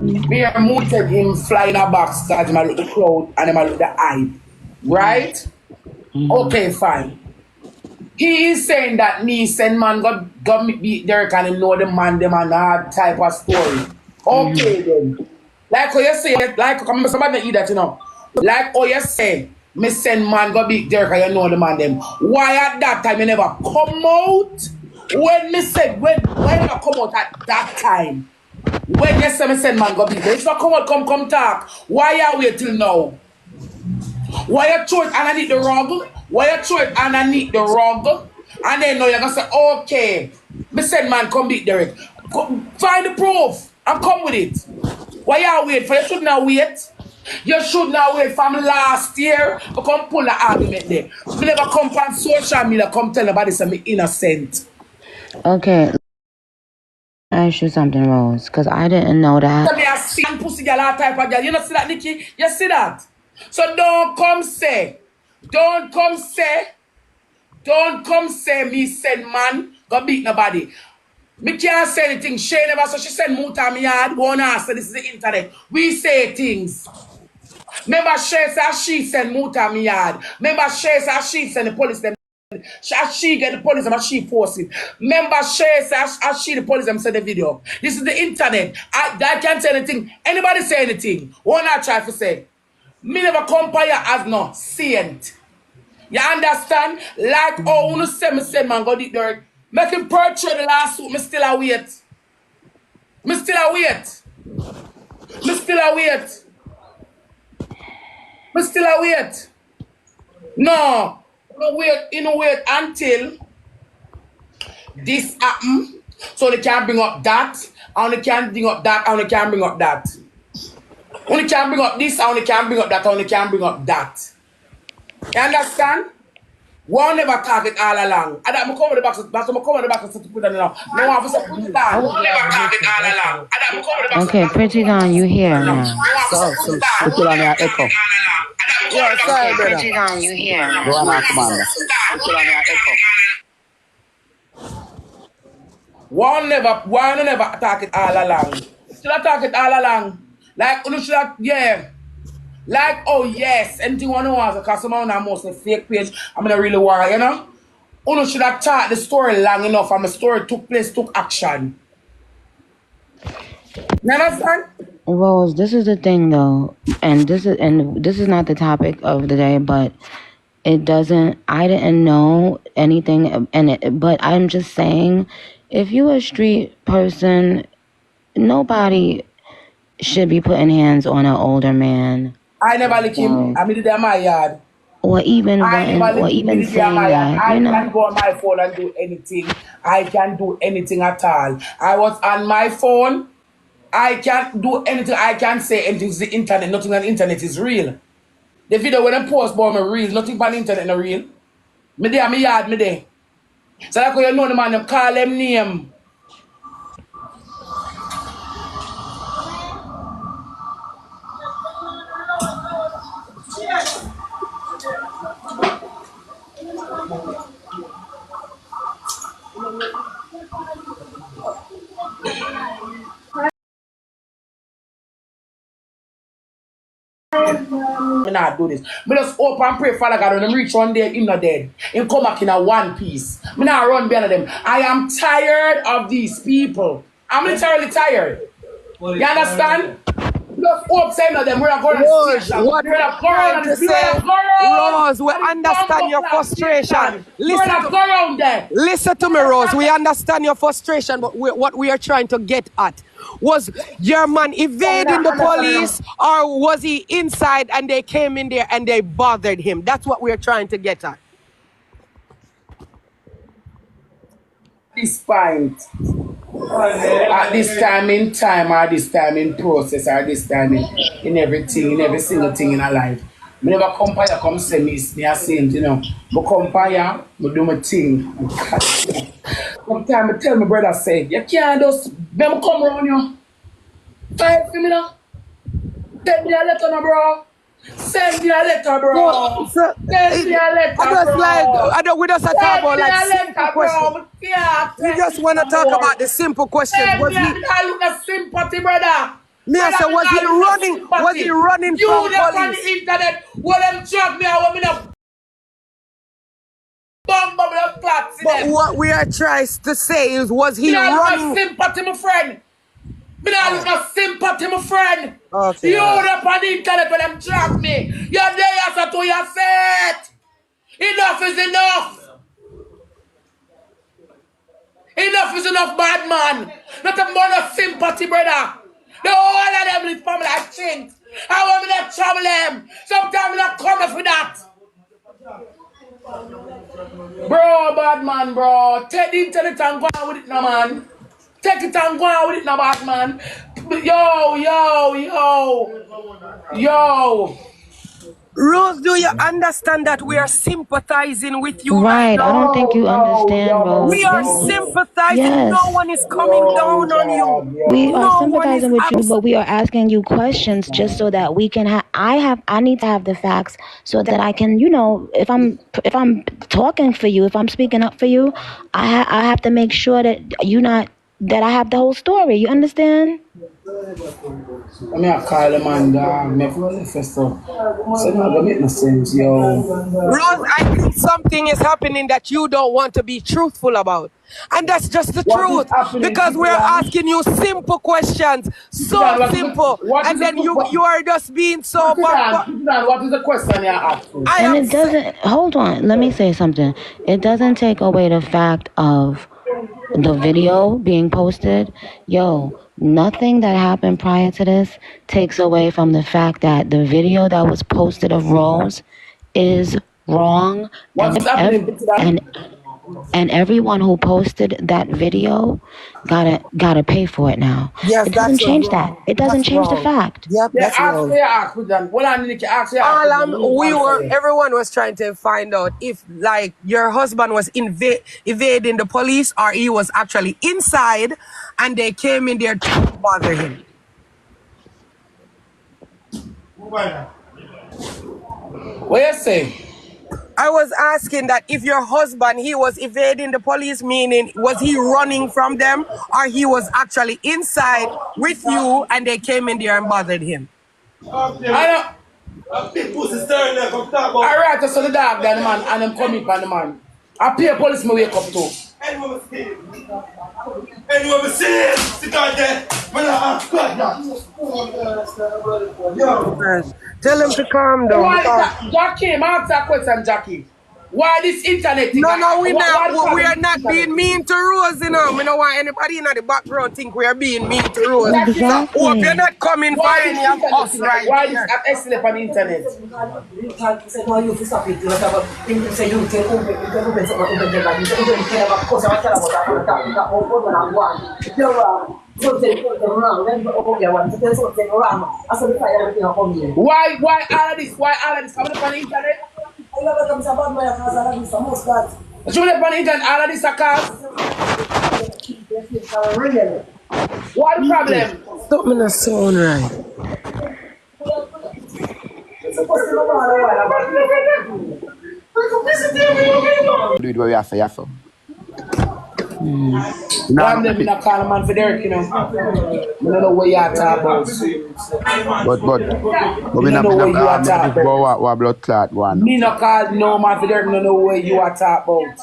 Me are muted him flying a box because him a look the crowd and him a look the hype. Right? Okay, fine. He is saying that me send man got me beat Derek and him know the man them and that type of story. Okay then. Like how you say, like come somebody eat that, you know. Like how you say, me send man go beat Derek and you know the man them. Why at that time you never come out? When me said when never come out at that time? When you say me send man go beat Derek, it's not come out, come talk. Why you wait till now? Why you throw it underneath the rug? Why you throw it underneath the rug? And then now you're gonna say, okay, me said man come beat Derek. Find the proof and come with it. Why you wait for? You should not wait. You should not wait from last year to come pull the argument there. Me never come on social media come tell nobody say me innocent. Okay. Ask you something, Rose, because I didn't know that. Tell me a sin pussy girl, all type of girl. You know see that, Nicki? You see that? So don't come say me send man go beat nobody. Me can't say anything. She never so she send Muta me yard. Go on ask, this is the internet. We say things. Remember she said she send Muta me yard. Remember she said she send the police them. She get the police them and she force it. Remember she said she the police them send the video. This is the internet. I can't say anything. Anybody say anything? What I try to say? Me never compare as no saint. You understand? Like oh, you say me send man go the dirt. Make him purchase the lawsuit. Me still a wait. Me still a wait. Me still a wait. Me still a wait. No. You know wait until this happen. So they can bring up that. And they can bring up that. And they can bring up that. Only can bring up this, only can bring up that, only can bring up that. You understand? One never talk it all along. And that me come with the back, that's what I come with the back to put it now. No one for put it on. One never talk it all along. And that me come with the back. Okay, Pretti Don, you here now. So put it on your echo. Yeah, sorry, brother. Pretti Don, you here. Go on, Commander. Put it on your echo. One never talk it all along. Should I talk it all along? Like, you should have, yeah. Like, oh, yes. Anything one wants, because some of them are mostly fake page. I'm not really worried, you know? You should have taught the story long enough and the story took place, took action. You understand? Rose, this is the thing, though. And this is not the topic of the day, but I didn't know anything, but I'm just saying, if you a street person, nobody should be putting hands on an older man. I never lick him. I mean, they're my yard. Or even saying that, I can go on my phone and do anything. I can do anything at all. I was on my phone. I can't do anything. I can't say anything. It's the internet. Nothing on the internet is real. The video when I post about me real. Nothing on the internet is real. Me there, me yard, me there. So that's why you know the man, them call them name. Me not do this. Me just hope and pray Father God when them reach one day, him not dead. Him come back in a one piece. Me not run behind them. I am tired of these people. I'm literally tired. You understand? Just hope saying of them. We're going to station. What we're trying to say, Rose, we understand your frustration. Listen to me, Rose. We understand your frustration, but what we are trying to get at was your man evading the police, or was he inside and they came in there and they bothered him? That's what we're trying to get at. This point, at this time in time, or this time in process, or this time in everything, in every single thing in our life. I never compare, come say me a saint, you know. But compare, I do my thing. Sometimes I tell my brother, say, you can't just, them come around you. Fight for me now. Send me a letter, no, bro. Send me a letter, bro. No, send me a letter, bro. We just talk about like simple questions. Yeah, we just want to talk about the simple questions. Send me a sympathy, brother. Me I say, was he running? Was he running you from up on the police? internet, when them drag me, I want me to bomb the clots in But them. what we are trying to say is, was Me he not look running? no sympathy, my friend. Me not look no sympathy, my friend. Okay. You up on the internet when them drag me. You're there as to your set. Enough is enough. Enough is enough, bad man. Not a more of sympathy, brother. The whole of them live for me like chink. I want me to trouble them. Sometimes we not come up with that. Bro, bad man, bro. Take the internet and go on with it now, man. Take it and go on with it now, bad man. Yo. Rose, do you understand that we are sympathizing with you right Right. I now? don't think you understand, Rose. We are sympathizing. No Yes. one is coming down on you. We are No one is sympathizing with you, but we are asking you questions just so that we can I need to have the facts so that I can, if I'm talking for you, if I'm speaking up for you, I have to make sure that that I have the whole story. You understand? I mean, I call the man, dog. Me so not gonna make no sense, yo. Rose, I think something is happening that you don't want to be truthful about. And that's just the What is truth. happening, Because we're asking you simple questions. So simple. And then you are just being so... What is the question you're asking? And it doesn't, hold on, let me say something. It doesn't take away the fact of the video being posted. Yo, nothing that happened prior to this takes away from the fact that the video that was posted of Rose is wrong. What's happening? And everyone who posted that video gotta pay for it now. Yes, it doesn't change that. It doesn't change the fact. Yep, that's wrong. Everyone was trying to find out if, like, your husband was evading the police or he was actually inside and they came in there to bother him. What you say? I was asking that if your husband, he was evading the police, meaning was he running from them or he was actually inside with you and they came in there and bothered him? I write to the dog then, man, and I'm coming by the man. I pay a police me wake up too. Tell him to calm down. Jackie, answer that question, Jackie. Why this internet thing? No, we are not being mean to Rose, you know. We don't want anybody in the background think we are being mean to Rose. Exactly. Hope you're not coming for any of us right Why here. this excellent on the internet? Why all of this? Why all of this coming up on the internet? You live on the internet, all of this are cars? What the problem? Stop me not sound right. Do it where you have to. Blamdem in a call a man for Derek, you know. I don't know what you are talking about. But we not what blood clot one. Me no call no man for Derek, no know where you are talking about.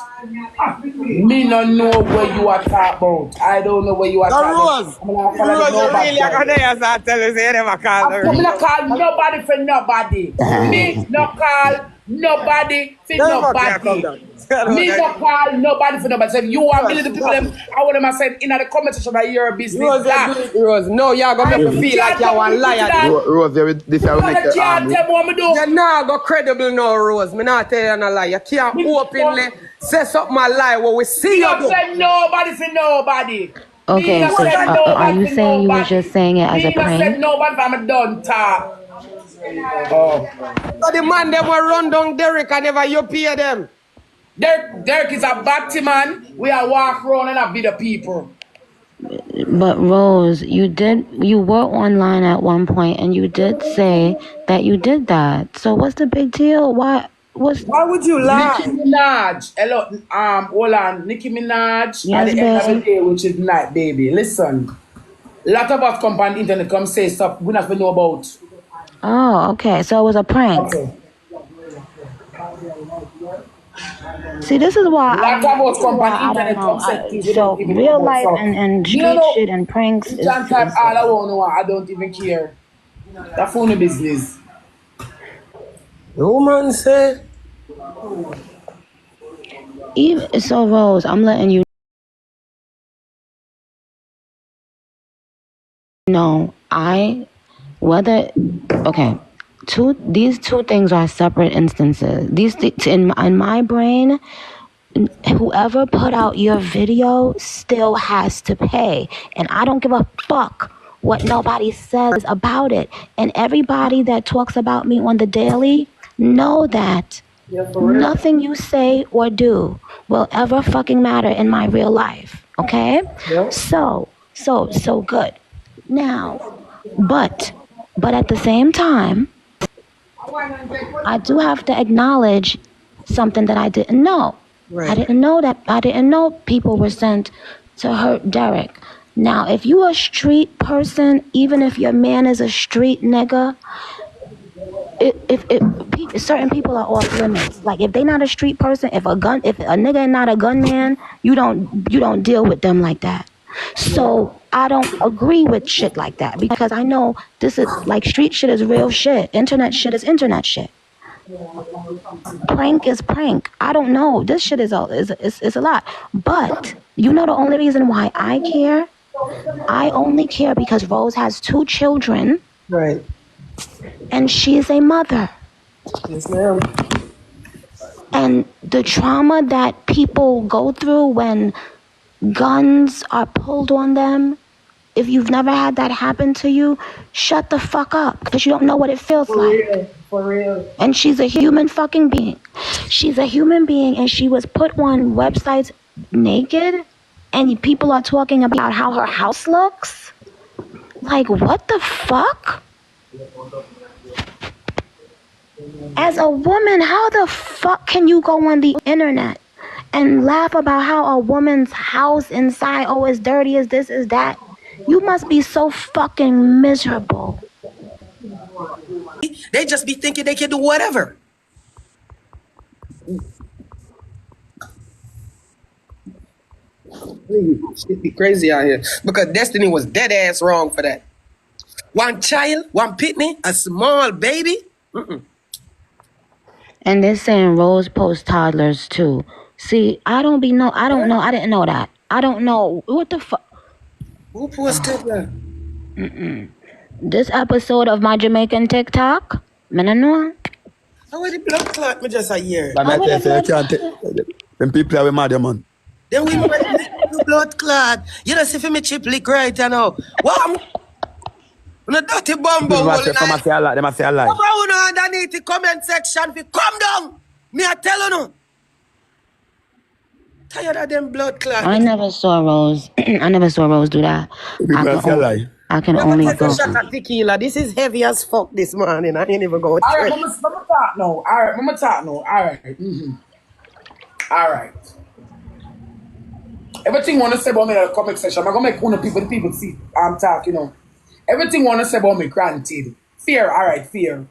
Me no know where you are talking about. I don't know where you are talking about. Rose, you really are gonna tell us you never call her. Me no call nobody for nobody. Me no call nobody for nobody. Me no call nobody for nobody. So if you want me to people them, I want them to say in the comment section that you're a business. Rose, no, you're gonna make me feel like you're one liar. Rose, this will make you You're not go credible no, Rose. Me not tell you no lie. You can't openly say something a lie when we see you. You say nobody for nobody. Okay, so are you saying you were just saying it as a prank? I said nobody, I'm done talk. So the man them will run down Derek and never you pay them. Derek is a batty man. We are walk around and a be the people. But Rose, you were online at one point and you did say that you did that. So what's the big deal? Why would you lie? Nicki Minaj. Hello, hold on. Nicki Minaj at the end of the day, which is night, baby. Listen. Lot of us come on the internet come say stuff we not know about. Oh, okay. So it was a prank. Okay. See, this is why Lot of us come on the I don't internet know. come say things we So don't even know real about. life So, and you street know, shit and pranks you can type all I want, I don't even care. That's phone business. The woman say. even so, Rose, I'm letting you know. Okay, these two things are separate instances. In my brain, whoever put out your video still has to pay, and I don't give a fuck what nobody says about it. And everybody that talks about me on the daily know that nothing you say or do will ever fucking matter in my real life. Okay? Yeah. So good. Now, but at the same time, I do have to acknowledge something that I didn't know. Right. I didn't know people were sent to hurt Derek. Now, if you a street person, even if your man is a street nigga, certain people are off limits. Like if they not a street person, if a nigga not a gunman, you don't deal with them like that. So I don't agree with shit like that because I know this is like street shit is real shit. Internet shit is internet shit. Prank is prank. I don't know. This shit is a lot. But you know the only reason why I care? I only care because Rose has 2 children. Right. And she is a mother. Yes, ma'am. And the trauma that people go through when guns are pulled on them, if you've never had that happen to you, shut the fuck up because you don't know what it feels like. For real. And she's a human fucking being. She's a human being and she was put on websites naked and people are talking about how her house looks. Like, what the fuck? As a woman, how the fuck can you go on the internet and laugh about how a woman's house inside, oh, is dirty, is this, is that? You must be so fucking miserable. They just be thinking they can do whatever. Shit be crazy out here. Because Destiny was dead ass wrong for that. One child, one pitney, a small baby. And they're saying Rose posts toddlers too. See, I don't know. I didn't know that. I don't know. What the fuck? Who posted that? This episode of my Jamaican TikTok? I don't know. How the blood clot me just a year? But I say you can't take them people are mad, man. Then we might the blood clot. You know, see for me chip lick right now. What? On a dirty bumbo hole in Them must say a lie. Them must say a lie. Over underneath the comment section, fi come down. Me I tell you no. Tired of them blood clot. I never saw Rose. I never saw Rose do that. I can only Take go. a shot of tequila. This is heavy as fuck this morning. I ain't even going to All right, let me talk now. All right, let me talk now. All right. All right. Everything want to say about me in the comment section, I'm going to make one of the people see I'm talking, you know. Everything want to say about me, granted. Fear, all right, fear.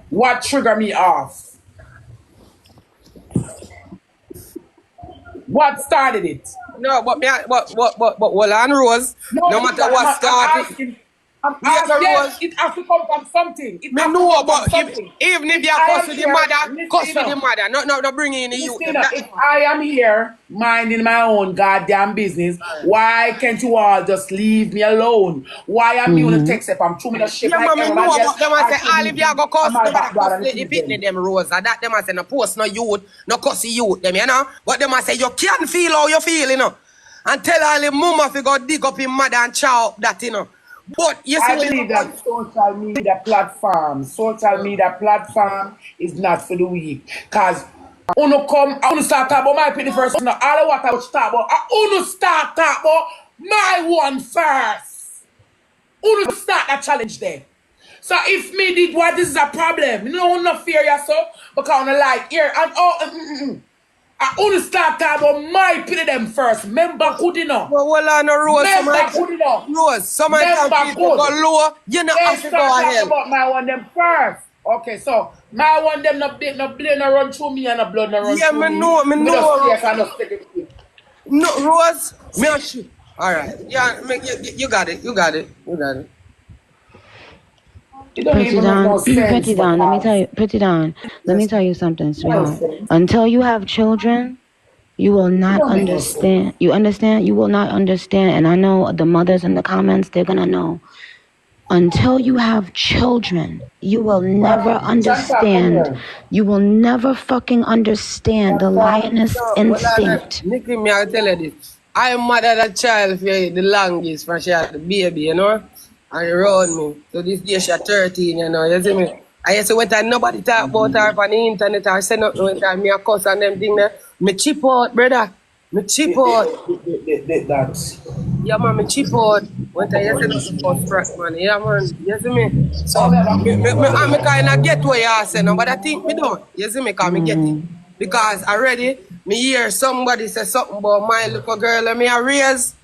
What trigger me off? What started it? No, but well, on Rose, no matter what started. I'm asking, yes, it has to come from something. Me know, but even if you cuss with the mother, cuss with the mother. No bring in the youth. If I am here minding my own goddamn business, why can't you all just leave me alone? Why am I on the text if I'm chewing the shit like me know, but them a say, all if you go cuss, my nobody cuss background the pitney them Rose. And that them a say, no post no youth, no cuss the youth them, you know. But them a say, you can't feel how you feel, you know. And tell all the mama if you go dig up him mother and chow up that, you know. But you see, I believe that social media platform is not for the weak. Cause I want to start talking about my opinion first. No, all of what I would start about, I want to start talking about my one first. I want to start that challenge there. So if me did what, this is a problem. You know, no fear yourself because I like here and I only start talking about my pity them first. Remember good enough. Well, on a Rose. Remember good enough. Rose, some of the time people go lower, you know, have to go talking about my one them first. Okay, so my one them no blood no run through me and no blood no run through me. No, Rose, me and she. All right, yeah, you got it. Pretty down. Let me tell you something, sweetheart. Until you have children, you will not understand. You understand? You will not understand. And I know the mothers in the comments, they're gonna know. Until you have children, you will never understand. You will never fucking understand the lioness instinct. Nicki, me I tell you this. I mothered a child for the longest when she had the baby, you know? And around me. So this day she 13, you know, you see me? I used to when time nobody talk about her on the internet or say nothing when time me a cuss and them thing there. Me chip out, brother. Me chip out. Yeah, man, me chip out. When time you say nothing about stress, man. Yeah, man. You see me? So, me kind of get what you say now, but I think me don't. You see me? Because me get it. Because already, me hear somebody say something about my little girl and me a raise.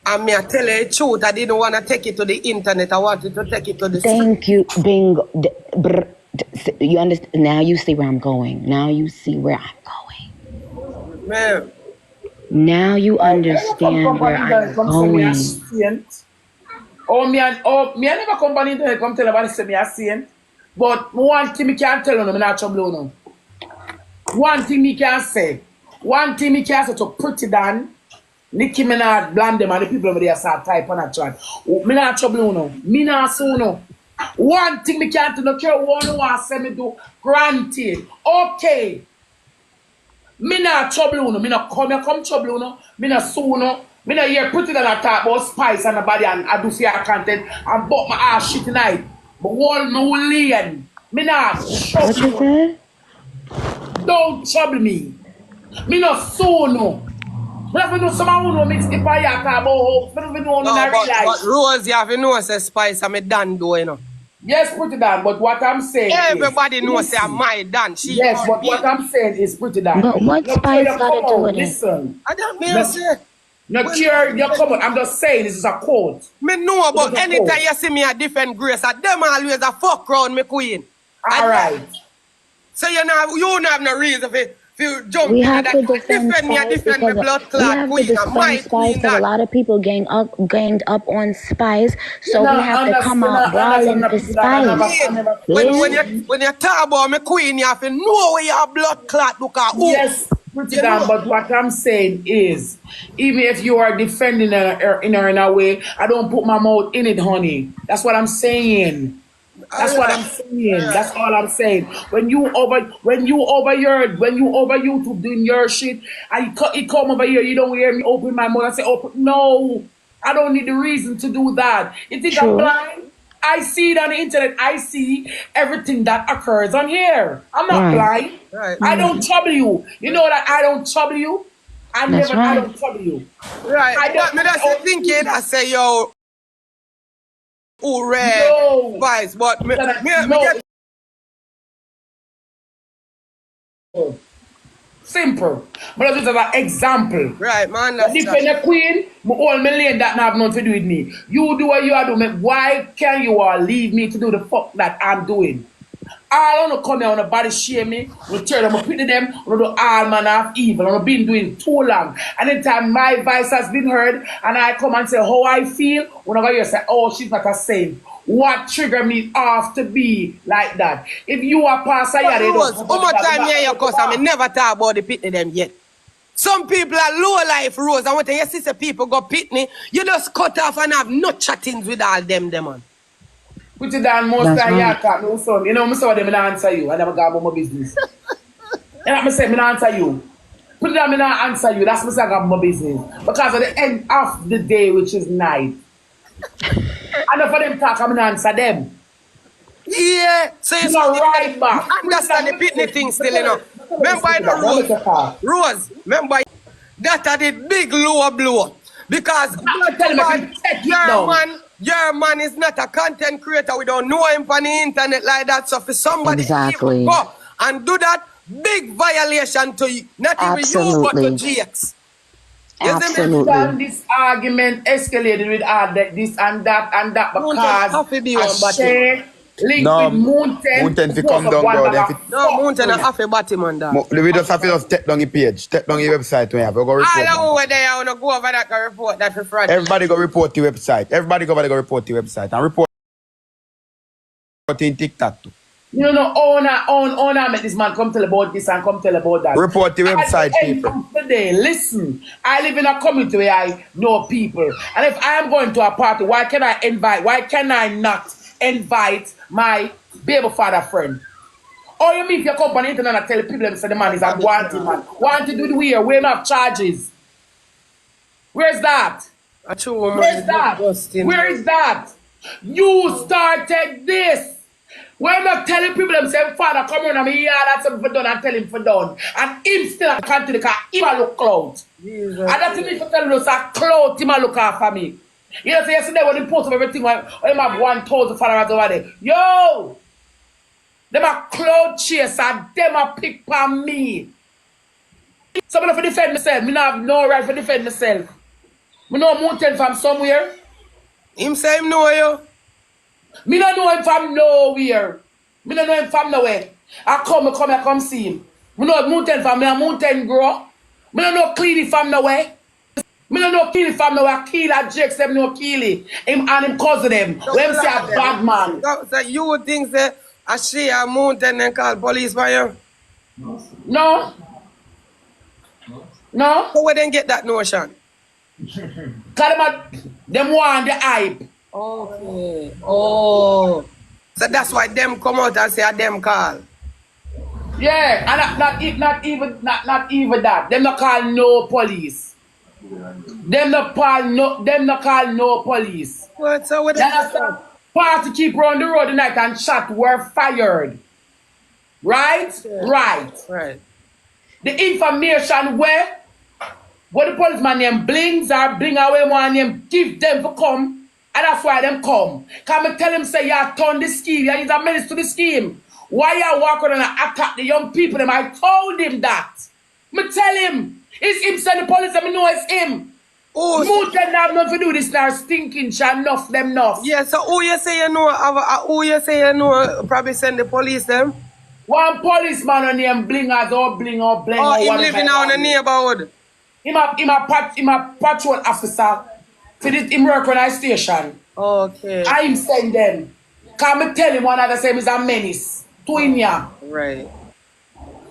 And me I tell you the truth, I didn't want to take it to the internet. I wanted to take it to the street. Thank you, bingo. You understand? Now you see where I'm going. Man. Now you understand where I'm going. Me I never come on internet come tell about say me a saint. But one thing me can tell you, me not trouble no. One thing me can say to Pretti Dan, Nicki Minaj, Blamdem and the people over there start type on a chat. Me not trouble no. Me not so no. One thing me can't do, no care what you want say me do, granted. Okay. Me not trouble no. Me not come trouble no. Me not sue no. Me not hear Pretti Dan talk about spice and the body and I do see our content and bought my ass shit tonight. But one me will lean. Me not trouble. What you said? Don't trouble me. Me not sue no. Me have to know someone who know mix the fire talk about hope. Me don't know no, but Rose, you have to know say spice and me done do, you know. Yes, Pretti Dan, but what I'm saying everybody is, knows say my Dan. Yes, but what I'm saying is Pretti Dan. But what spice got to do with it? Listen. I don't mean to say. No care, you come on. I'm just saying this is a quote. Me know about anytime you see me a different grace, I them always a fuck round me queen. Alright. So you don't have no reason for jump we in have that. to defend spice because blood clot queen. A lot of people ganged up on spice, so we have to come out brawling for spice. When you talk about me queen, you have to know where your blood clot look at. Yes, Pretti Dan, but what I'm saying is, even if you are defending her in a way, I don't put my mouth in it, honey. That's what I'm saying. That's what I'm saying. That's all I'm saying. When you over YouTube doing your shit, and it come over here, you don't hear me open my mouth and say, no, I don't need the reason to do that. You think I'm blind? I see it on the internet. I see everything that occurs on here. I'm not blind. Right. I don't trouble you. You know that I don't trouble you. I don't trouble you. Right. I don't thinking. I say, yo. Red spice, but simple. But this is an example. Right, man. Defend a queen, my old million that have nothing to do with me. You do what you are doing. Why can you all leave me to do the fuck that I'm doing? All on the come here on the body shame me, return them, pity them, on the all manner of evil. I've been doing it too long. And anytime my voice has been heard and I come and say how I feel, when I hear say, oh, she's not a saint. What trigger me off to be like that? If you are pastor, how much time you cause I never talk about the pitney them yet. Some people are low life, Rose. And when you see people go pitney, you just cut off and have no chattings with all them man. Put it down most time, you talk no son. You know, I saw them and answer you. I never got about my business. And I say, I answer you. Put it down, I answer you. That's what I got my business. Because at the end of the day, which is night, I know for them talk, I'm going to answer them. Yeah. So you right back. Understand the pitney thing still, you know. Remember the Rose, remember that are the big lower blow. Because your man is not a content creator. We don't know him on the internet like that. So for somebody to go and do that, big violation to you, not even you, but to GX. Absolutely. And this argument escalated with this and that because I share link with Mountain if you to post come up down, one bro, bag then of No, fuck Mountain money. half a batty man that. we just have to just take down the page, take down the website we have. We go report. I don't know where they are to go over that and report that for fraud. Everybody go report the website. Everybody go over there go report the website and report in TikTok too. You know, owner make this man come tell about this and come tell about that. Report the website, people. Today, listen, I live in a community where I know people. And if I am going to a party, why can I not invite my baby father friend? Or you mean if you come on the internet and tell people that the man is a wanted man. Wanted with where? We don't have charges. Where's that? Where's that? Where is that? You started this. We're not telling people them say, Father, come on, I'm here, that's something for done, and tell him for done. And him still can't do the car, he might look clout. And that's me for telling us a clout, he might look after me. You know, so yesterday when he post of everything, when him have 1,000 followers over there, yo! Them a clout chaser, them a pick on me. So I'm going to defend myself, I don't have no right to defend myself. I know Mountain from somewhere. Him say him know you. Me don't know him from nowhere. Me don't know him from nowhere. I come see him. Me know Mountain from me, a Mountain grow. Me don't know Keely from nowhere. Me don't know Keely from nowhere. Keely and Jakes, them know Keely. Him and him cousin them. When say a bad man. So you would think that I see a Mountain and call police for you? No. No. So where then get that notion? Cause them want the hype. Okay. Oh. So that's why them come out and say a them call. Yeah, and not even that. Them not call no police. Them not call no police. What? So what? Party keep on the road tonight and shot were fired. Right? Yeah. Right. The information where the policeman name Blings or Bling away one name give them to come. And that's why them come. Come and tell him say you turn the scheme, you a menace to the scheme. Why you walk around and attack the young people? Them I told him that. Me tell him. It's him send the police and me know it's him. Oh, Mountain have nothing to do this now stinking shall enough them enough. Yeah, so who you say you know probably send the police them? One policeman on name Blingers or Bling or Bling or him living out in the neighborhood. Him a patrol officer for this him work on a station. Okay. I him send them. Come and tell him one other same is a menace to him here. Right.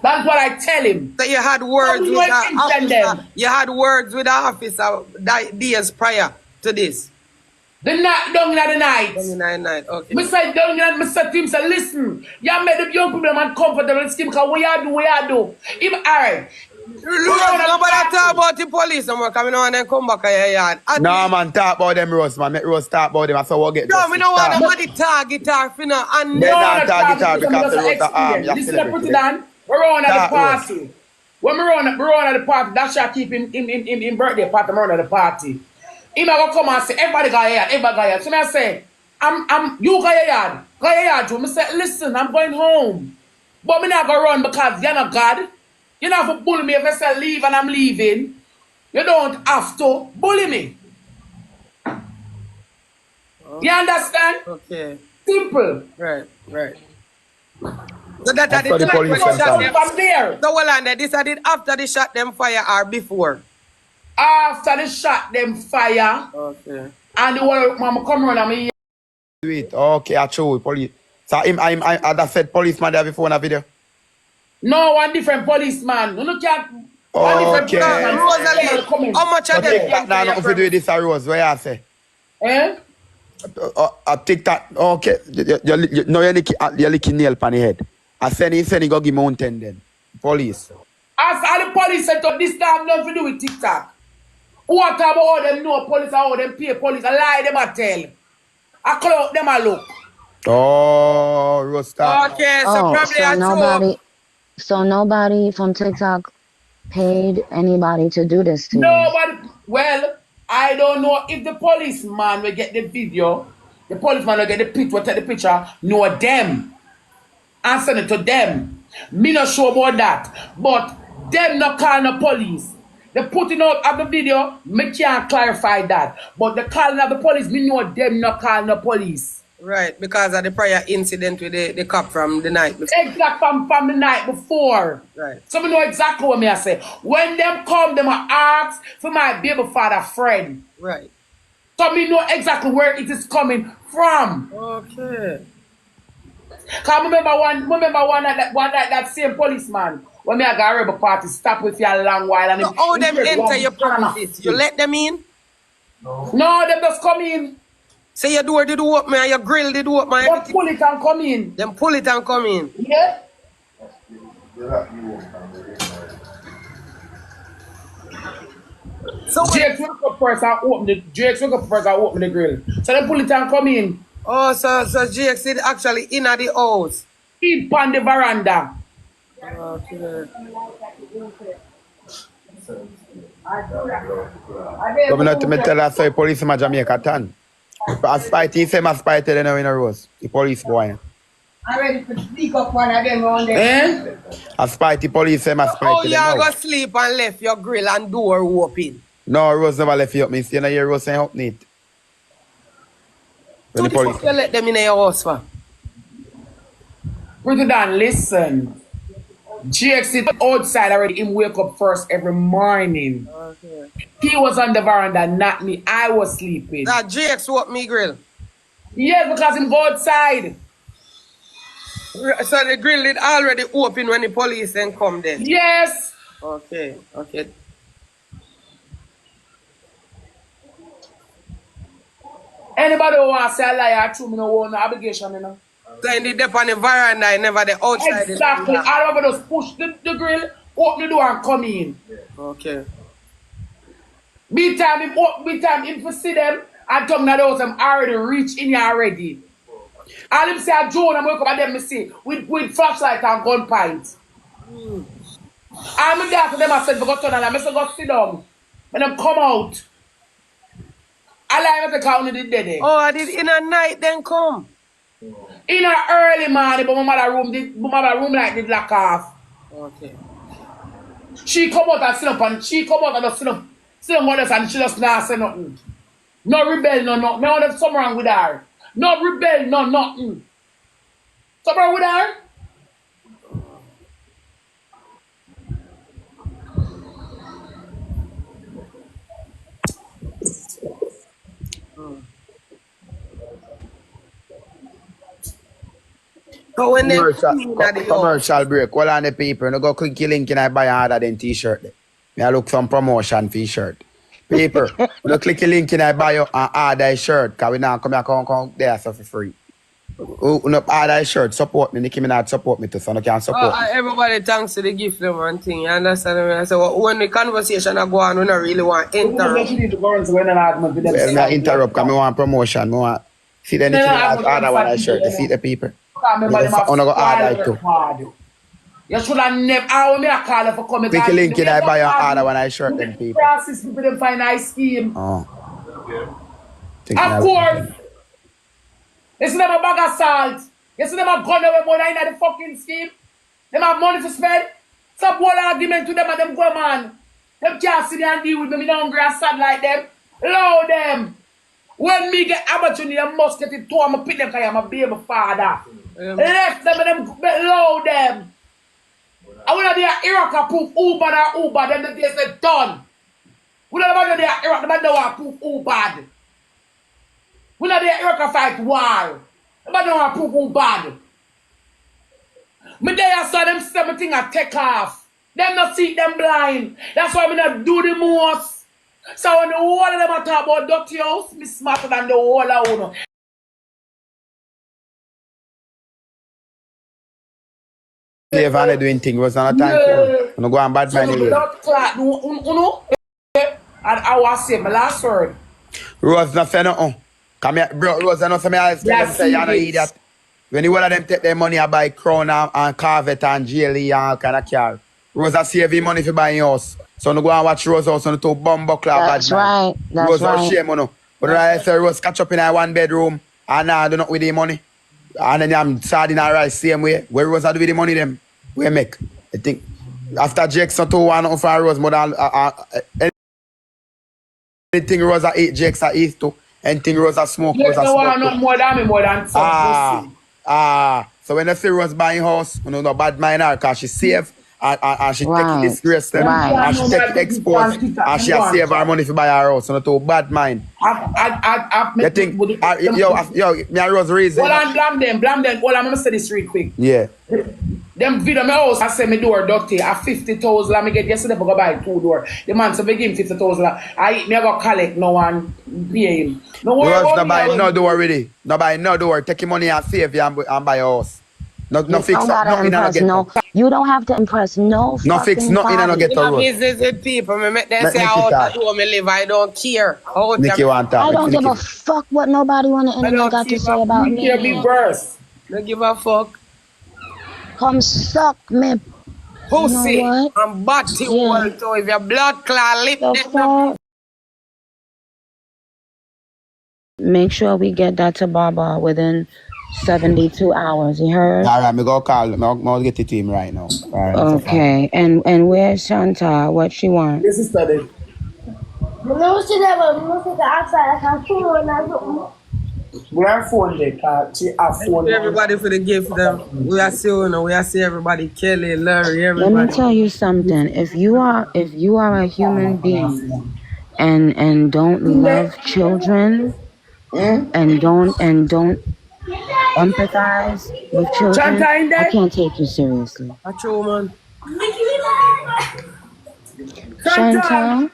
That's what I tell him. So you had words with the officer. You had words with the officer days prior to this. The night down in the night. Down in the night, okay. Me say down in me say to him, say, listen, you make the young people uncomfortable and scheme because what you do. Him alright. Nobody talk about the police no more coming on and come back to your yard. No man, talk about them Rose, man. Make Rose talk about them. I saw what get. No, we don't want nobody talk guitar finna and they don't talk guitar because the Rose arm. Listen to put it on. We're on at the party. When we're on at the party, that shall keep him birthday party, we're on at the party. He might come and say, everybody got here. So I say, you got your yard, Joe. I say, listen, I'm going home. But me not gonna run because you're not God. You don't have to bully me if I say leave and I'm leaving. You don't have to bully me. Oh. You understand? Okay. Simple. Right. So that's the police from there. So well, and this I did after they shot them fire or before? After they shot them fire. Okay. And the one mama come around and me. Wait, okay, I show police. So I said policeman there before in a video. No, one different policeman. You can't. One different policeman. Rosealee, how much of them? Now nothing to do with this, Rose. What you say? Eh? I take that. Okay, you know you're licking nail on the head. I send he go give Mountain then. Police. As all the police said, this time nothing to do with TikTok. What about all them know police or all them pay police? I lie them I tell. I call out them I look. Oh, Rosta. Okay, so probably so nobody from TikTok paid anybody to do this to you? Nobody. Well, I don't know if the policeman will get the video. The policeman will get the picture, take the picture, know them. And send it to them. Me not sure about that. But them not calling the police. They putting out of the video, me can't clarify that. But the calling of the police, me know them not calling the police. Right, because of the prior incident with the cop from the night before. Exact from the night before. Right. So me know exactly what me I say. When them come, them a ask for my baby father friend. Right. So me know exactly where it is coming from. Okay. Cause remember one that same policeman when me I got a rebel party stop with you a long while and So how them enter your premises? You let them in? No, them just come in. Say your door did open and your grill did open. Them pull it and come in. Them pull it and come in. Yeah. So Jake's wake up first and open the grill. So them pull it and come in. oh, so Jake did actually in at the house. Keep on the veranda. Okay. Governor to me tell us so the police in Jamaica tan. As spite, he say my spite then in a rose. The police boy. I'm ready to speak up one of them on there. As spite, the police say my spite Oh, then you now. go sleep and left your grill and door open. No, Rose never left you up. Me see you hear Rose saying help neat. So When the the police fuck you let them in your house for? Brother Dan, listen. Jake sit outside already. Him wake up first every morning. Okay. He was on the veranda, not me. I was sleeping. That Jake's what me grill. Yes, because him go outside. So the grill did already open when the police then come then. Yes. Okay, okay. Anybody who wants to say a lie or true, me no want no obligation, you know. So in the dep on the veranda, never the outside. Exactly. All of us push the grill, open the door and come in. Okay. Big time him for see them and talk that house them already reach in here already. All him say a Joan and wake up and them me see with flashlight and gun pint. I'm there for them I said for go turn and I say go sit down. When them come out. I like the count the dead. Oh, I did in a night then come. In a early morning, but my mother room like did lock off. Okay. She come out and sit up and sit up on us and she just not say nothing. No rebel, no nothing. No, there's something wrong with her. No rebel, no nothing. Something wrong with her? But when they commercial break. Hold on the paper. No go click your link and I buy a harder than t-shirt. Me I look some promotion for your shirt. Paper. No click your link and I buy you an harder shirt. Cause we now come here come there so for free. No harder shirt. Support me. Nicki Minaj support me too. So no can support me. everybody thanks to the gift them and thing. You understand me? I say well, when the conversation I go on, we don't really want to interrupt. Well, me interrupt because I want promotion. I want see the Nicki Minaj harder one I shirt. You see the people. I wanna go harder too. You should have never. I will make a call for coming. Click your link and I buy your order when I shirt them people. Process people them find nice scheme. Oh. Of course. You see them a bag of salt. You see them a gun away money in the fucking scheme. Them have money to spend. Some whole argument to them and them go man. Them can't see me and deal with me. Me not hungry and sad like them. Allow them. When me get opportunity, I must get it to them. I pick them because I'm a baby father. Left them and them allow them. I want to be an Iraq proof Uber or Uber, then they say done. We don't want to be an Iraq, the man don't want proof Uber. We don't be an Iraq fight war. The man don't want proof Uber. Me there saw them everything I take off. Them not see them blind. That's why me not do the most. So when the whole of them are talk about dirty house, me smarter than the whole of them. Slave and doing things was not a time for you. Go and bad man. And I was saying my last word. Rose not say nothing. Come here, bro. Rose not say me I say you're not idiot. When you all of them take their money, I buy Crown and Corvette and GLE and all kind of car. Rose save him money for buying house. So no go and watch Rose house on the two bumbo club. That's right. That's Rose right. not shame on. But I say Rose catch up in a one bedroom and now do not with the money. And then I'm sad in a rice same way. Where Rose do with the money them? We make. I think after Jackson 2-1 for Rose more than anything Rose eat, Jackson eat too. Anything Rose smoke, Rose Jackson smoke want too. not more than me, more than some pussy. So when I see Rose buying house, you know, no bad mind her because she safe and she take it Right. disgrace them Right. and she take it exposed and she has save her money for buy her house. So not too bad mind. You think, me and Rose reason. Hold on, Blamdem. Hold on, I'm gonna say this real quick. Yeah. Them video my house, I say me door dirty. I 50,000. I me get yesterday for go buy 2 door. The man say me give him 50,000. I go collect no one pay him. No worry Rose about no me. buy no door already. No buy no door. Take your money and save you and buy a house. No You fix don't up gotta nothing in a impress get no. You don't have to impress no no fix fucking nothing in a body. get In to a Rose. business with people, me make them Let say Nicki out talk. the door me live. I don't care. Out Nicki them. want talk. I don't give a Nicki. fuck what nobody on the I internet don't got to give say a about You care big me. burst. don't give a fuck. Come suck me. You know Pussy what? and body Yeah. wall. So if your blood clot lip, The them no fuck? Make sure we get that to Baba within 72 hours. You heard? All right, me go call. Me get it to him right now. All right, Mr. Father. Okay. And where's Shanta? What she want? This is study. We are phone there, she have phone. everybody for the gift them. We are seeing, we are seeing everybody, Kelly, Larry, Let me everybody. tell you something. If you are a human being and don't love children and don't empathize with children, Shanta in I there? can't take you seriously. A true man. Shanta!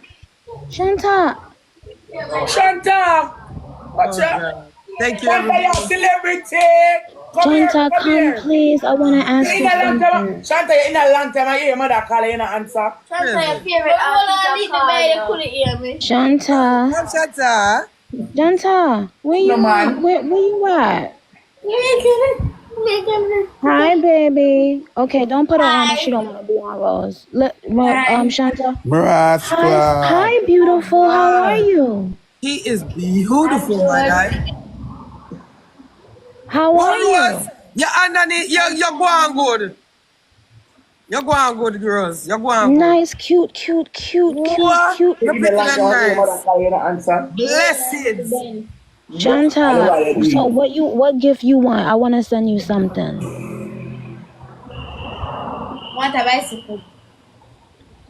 Shanta. Shanta! Watch Oh, out! God. Thank you, Shanta, you're a everybody. celebrity! Come here, Shanta, come come here! please. I want to ask In you a long time, something. Shanta, in a long time, I hear your mother call you, you not answer. Shanta, your favorite artist couldn't hear me. Shanta. Come, Shanta. Shanta, where No, you at? man. Where you at? Hi, baby. Okay, don't put her on if she don't want to be on Rose. Shanta. Rascal. Hi, beautiful. How are you? He is beautiful, my guy. How are you? You're underneath, you're going good. You're going good, girls. You're going good. Nice, cute. What? You're In a pretty long and time, I hear your mother nice. call you, you not answer. Blessings. Shanta. So what gift you want? I want to send you something. Want a bicycle?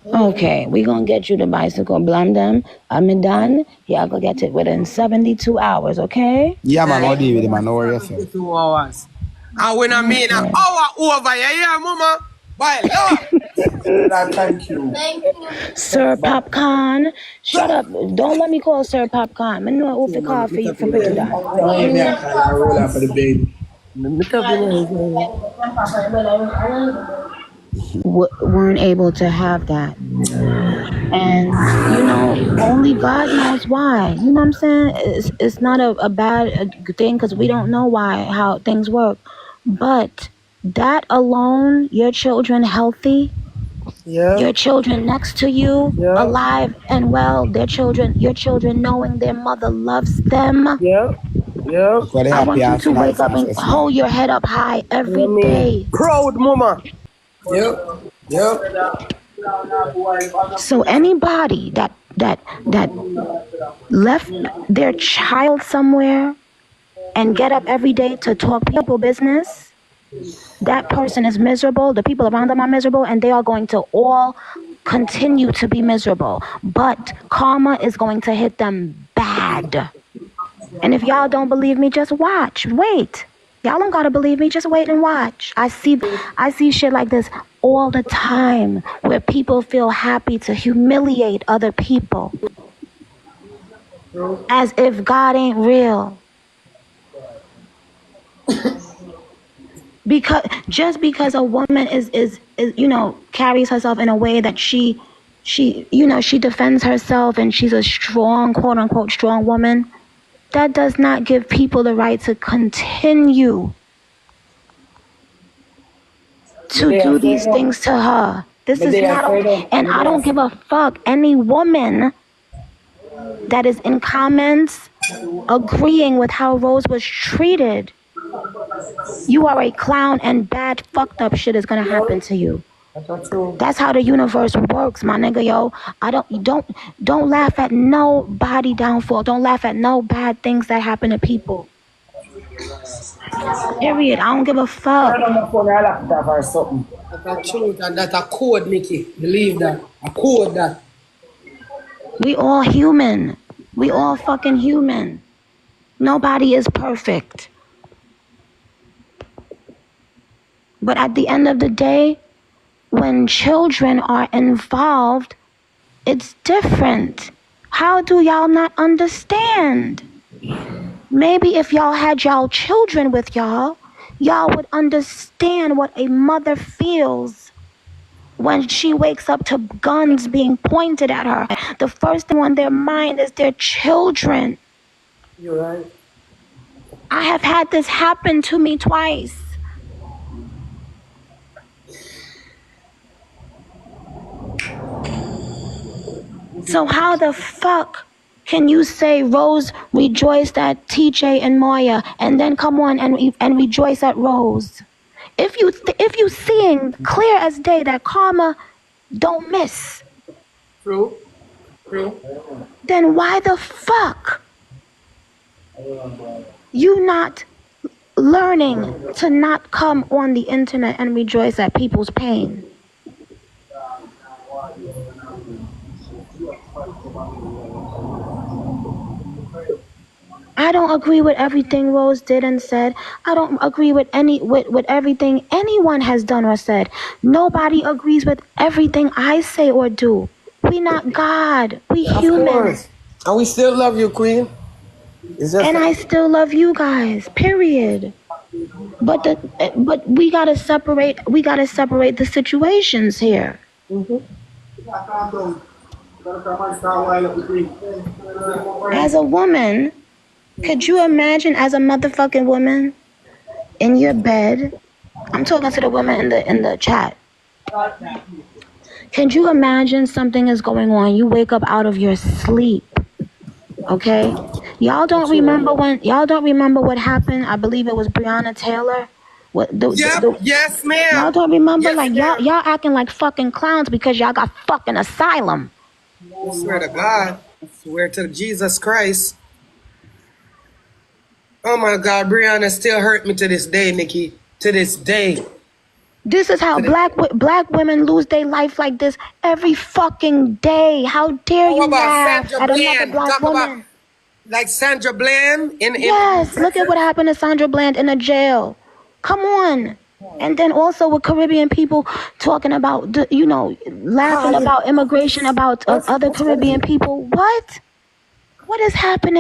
Okay, we gonna get you the bicycle. Blamdem. I'm done. Y'all go get it within 72 hours. Okay? Yeah, man, I'll deal with him, man. No worry yourself. 2 hours. And when I mean an hour over, you hear, mama? By Lord. Thank you. Thank you. Sir Popcorn. Shut up. Don't let me call Sir Popcorn. I know what to call for you for Pretti that. I roll out for the baby. Weren't able to have that. And, only God knows why. You know what I'm saying? It's not a bad thing because we don't know how things work. But that alone, your children healthy, your children next to you, alive and well, your children knowing their mother loves them. I want you to wake up and hold your head up high every day. Proud mama. So anybody that left their child somewhere and get up every day to talk people business, that person is miserable. The people around them are miserable, and they are going to all continue to be miserable. But karma is going to hit them bad. And if y'all don't believe me, just watch. Wait. Y'all don't gotta believe me. Just wait and watch. I see shit like this all the time where people feel happy to humiliate other people as if God ain't real. Because a woman is carries herself in a way that she defends herself and she's a strong, quote unquote, strong woman, that does not give people the right to continue to do these things to her. This is not, and I don't give a fuck. Any woman that is in comments agreeing with how Rose was treated, You are a clown and bad fucked up shit is gonna happen to you. That's how the universe works, my nigga, yo. Don't laugh at nobody downfall. Don't laugh at no bad things that happen to people. Period. I don't give a fuck. That's a truth and that's a code, Nicki. Believe that. A code that. We all human. We all fucking human. Nobody is perfect. But at the end of the day, when children are involved, it's different. How do y'all not understand? Maybe if y'all had y'all children with y'all would understand what a mother feels when she wakes up to guns being pointed at her. The first thing on their mind is their children. You're right. I have had this happen to me twice. So how the fuck can you say Rose rejoiced at TJ and Moya and then come on and rejoice at Rose? If you seeing clear as day that karma don't miss. True. Then why the fuck you not learning to not come on the internet and rejoice at people's pain? I don't agree with everything Rose did and said. I don't agree with everything anyone has done or said. Nobody agrees with everything I say or do. We not God. We human. Of course. And we still love you, Queen. And I still love you guys. Period. But we gotta separate the situations here. As a woman, could you imagine as a motherfucking woman in your bed? I'm talking to the women in the chat. Can you imagine something is going on? You wake up out of your sleep. Okay? Y'all don't remember what happened? I believe it was Breonna Taylor. Yes, ma'am. Y'all don't remember? Yes, y'all acting like fucking clowns because y'all got fucking asylum. I swear to God. I swear to Jesus Christ. Oh my God, Breonna still hurt me to this day, Nicki. To this day. This is how black women lose their life like this every fucking day. How dare you laugh at another black woman? Like Sandra Bland Yes, look at what happened to Sandra Bland in a jail. Come on. And then also with Caribbean people talking about, laughing about immigration, about other Caribbean people. What is happening?